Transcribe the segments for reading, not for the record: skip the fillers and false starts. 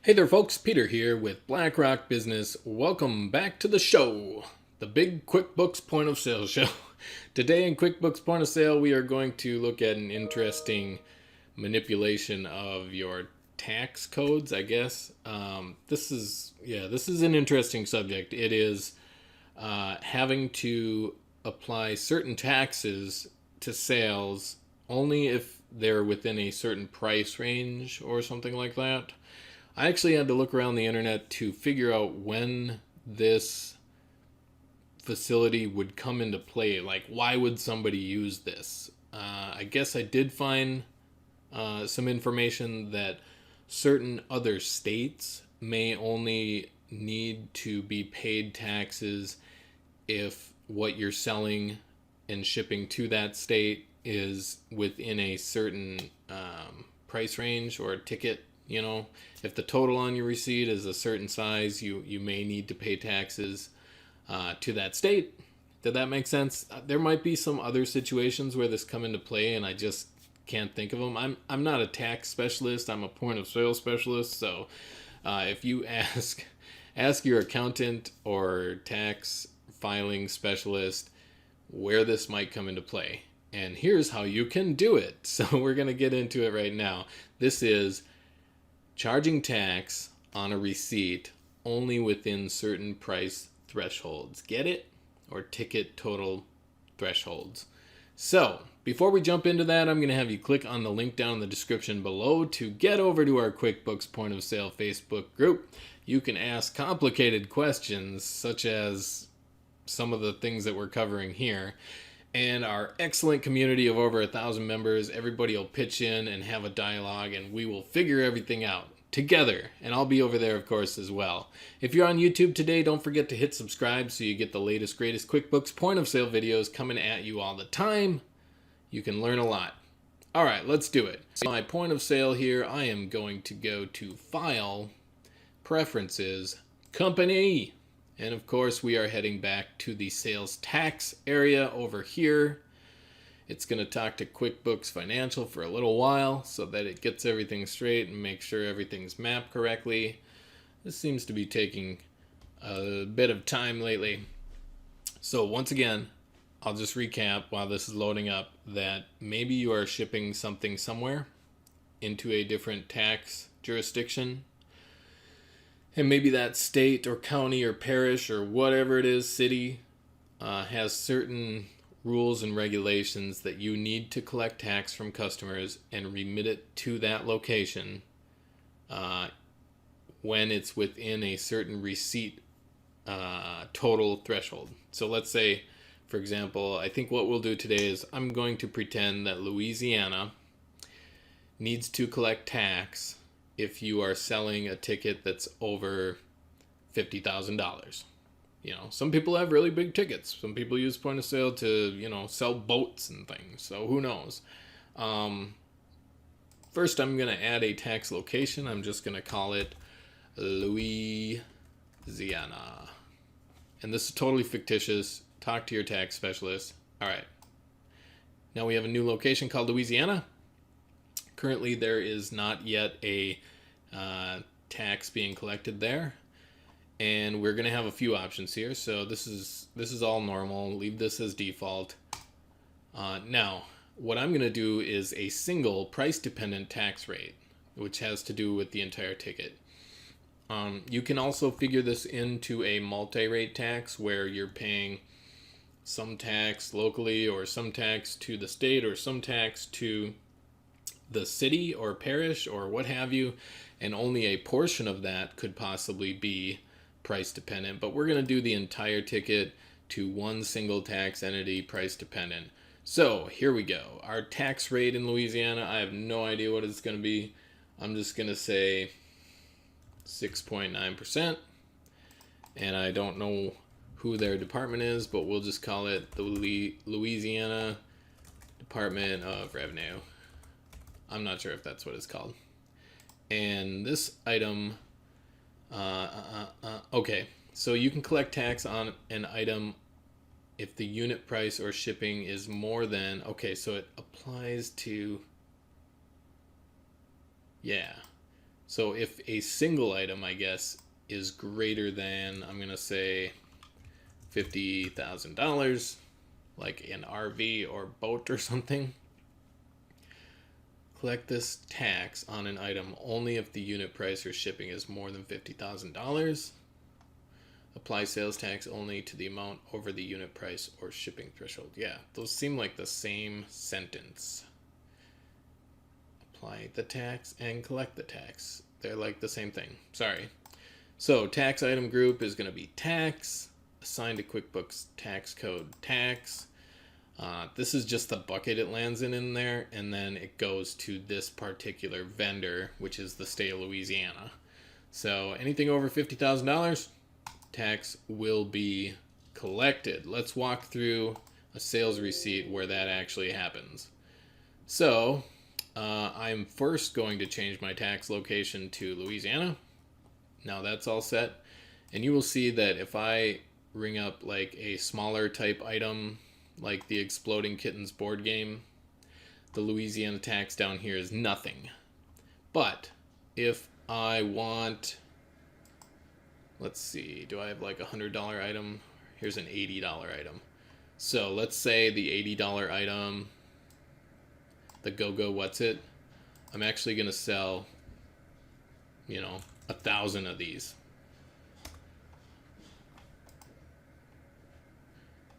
Hey there folks, Peter here with BlackRock Business. Welcome back to the show, the big QuickBooks Point of Sale show. Today in QuickBooks Point of Sale, we are going to look at an interesting manipulation of your tax codes, I guess. This is an interesting subject. It is having to apply certain taxes to sales only if they're within a certain price range or something like that. I actually had to look around the internet to figure out when this facility would come into play. Like, why would somebody use this? I guess I did find some information that certain other states may only need to be paid taxes if what you're selling and shipping to that state is within a certain price range or ticket. You know, if the total on your receipt is a certain size, you may need to pay taxes to that state. Did that make sense? There might be some other situations where this come into play, and I just can't think of them. I'm not a tax specialist. I'm a point of sale specialist. So if you ask your accountant or tax filing specialist where this might come into play, and here's how you can do it. So we're gonna get into it right now. This is charging tax on a receipt only within certain price thresholds. Get it? Or ticket total thresholds. So, before we jump into that, I'm going to have you click on the link down in the description below to get over to our QuickBooks Point of Sale Facebook group. You can ask complicated questions, such as some of the things that we're covering here. And our excellent community of over 1,000 members, everybody will pitch in and have a dialogue, and we will figure everything out together. And I'll be over there, of course, as well. If you're on YouTube today, don't forget to hit subscribe so you get the latest, greatest QuickBooks Point of Sale videos coming at you all the time. You can learn a lot. All right, let's do it. So my point of sale here, I am going to go to File, Preferences, Company. And of course, we are heading back to the sales tax area over here. It's going to talk to QuickBooks Financial for a little while so that it gets everything straight and makes sure everything's mapped correctly. This seems to be taking a bit of time lately. So once again, I'll just recap while this is loading up that maybe you are shipping something somewhere into a different tax jurisdiction. And maybe that state or county or parish or whatever it is, city, has certain rules and regulations that you need to collect tax from customers and remit it to that location when it's within a certain receipt total threshold. So let's say, for example, I think what we'll do today is I'm going to pretend that Louisiana needs to collect tax if you are selling a ticket that's over $50,000. You know, some people have really big tickets. Some people use point of sale to, sell boats and things. So who knows? First, I'm going to add a tax location. I'm just going to call it Louisiana. And this is totally fictitious. Talk to your tax specialist. All right. Now we have a new location called Louisiana. Currently, there is not yet a tax being collected there, and we're going to have a few options here. So this is all normal. Leave this as default. Now, what I'm going to do is a single price-dependent tax rate, which has to do with the entire ticket. You can also figure this into a multi-rate tax where you're paying some tax locally or some tax to the state or some tax to the city or parish or what have you, and only a portion of that could possibly be price dependent. But we're going to do the entire ticket to one single tax entity, price dependent. So here we go. Our tax rate in Louisiana, I have no idea what it's going to be. I'm just going to say 6.9%, and I don't know who their department is, but we'll just call it the Louisiana Department of Revenue. I'm not sure if that's what it's called. And this item, okay, so you can collect tax on an item if the unit price or shipping is more than, okay, so it applies to, yeah. So if a single item, I guess, is greater than, I'm going to say $50,000, like an RV or boat or something, collect this tax on an item only if the unit price or shipping is more than $50,000. Apply sales tax only to the amount over the unit price or shipping threshold. Yeah, those seem like the same sentence. Apply the tax and collect the tax. They're like the same thing. Sorry. So tax item group is going to be tax, assigned to QuickBooks tax code tax. This is just the bucket it lands in there, and then it goes to this particular vendor, which is the state of Louisiana. So anything over $50,000, tax will be collected. Let's walk through a sales receipt where that actually happens. So I'm first going to change my tax location to Louisiana. Now that's all set. And you will see that if I ring up like a smaller type item, like the Exploding Kittens board game, the Louisiana tax down here is nothing. But if I want, let's see, do I have like a $100 item? Here's an $80 item. So let's say the $80 item, the Go-Go What's It, I'm actually going to sell, 1,000 of these.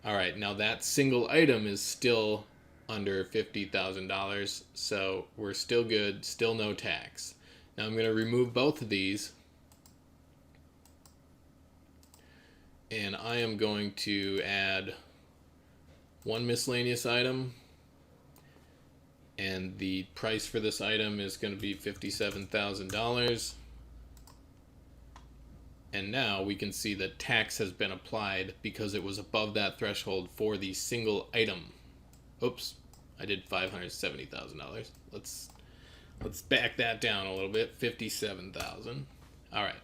All right, now that single item is still under $50,000, so we're still good, still no tax. Now I'm going to remove both of these, and I am going to add one miscellaneous item, and the price for this item is going to be $57,000. And now we can see that tax has been applied because it was above that threshold for the single item. Oops, I did $570,000. Let's back that down a little bit. 57,000. All right.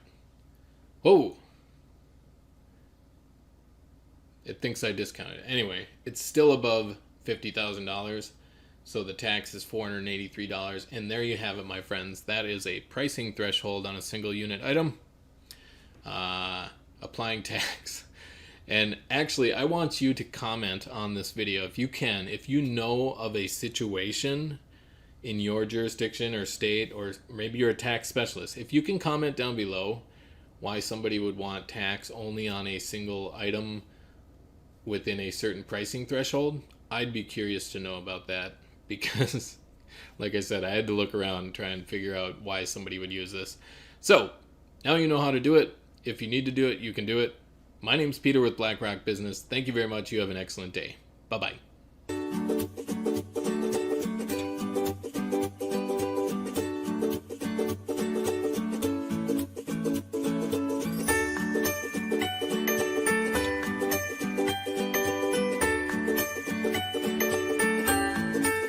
Whoa. It thinks I discounted it. Anyway, it's still above $50,000. So the tax is $483. And there you have it, my friends. That is a pricing threshold on a single unit item. Applying tax. And actually, I want you to comment on this video if you can. If you know of a situation in your jurisdiction or state, or maybe you're a tax specialist, if you can comment down below why somebody would want tax only on a single item within a certain pricing threshold, I'd be curious to know about that, because like I said, I had to look around and try and figure out why somebody would use this. So now you know how to do it. If you need to do it, you can do it. My name's Peter with BlackRock Business. Thank you very much. You have an excellent day. Bye-bye.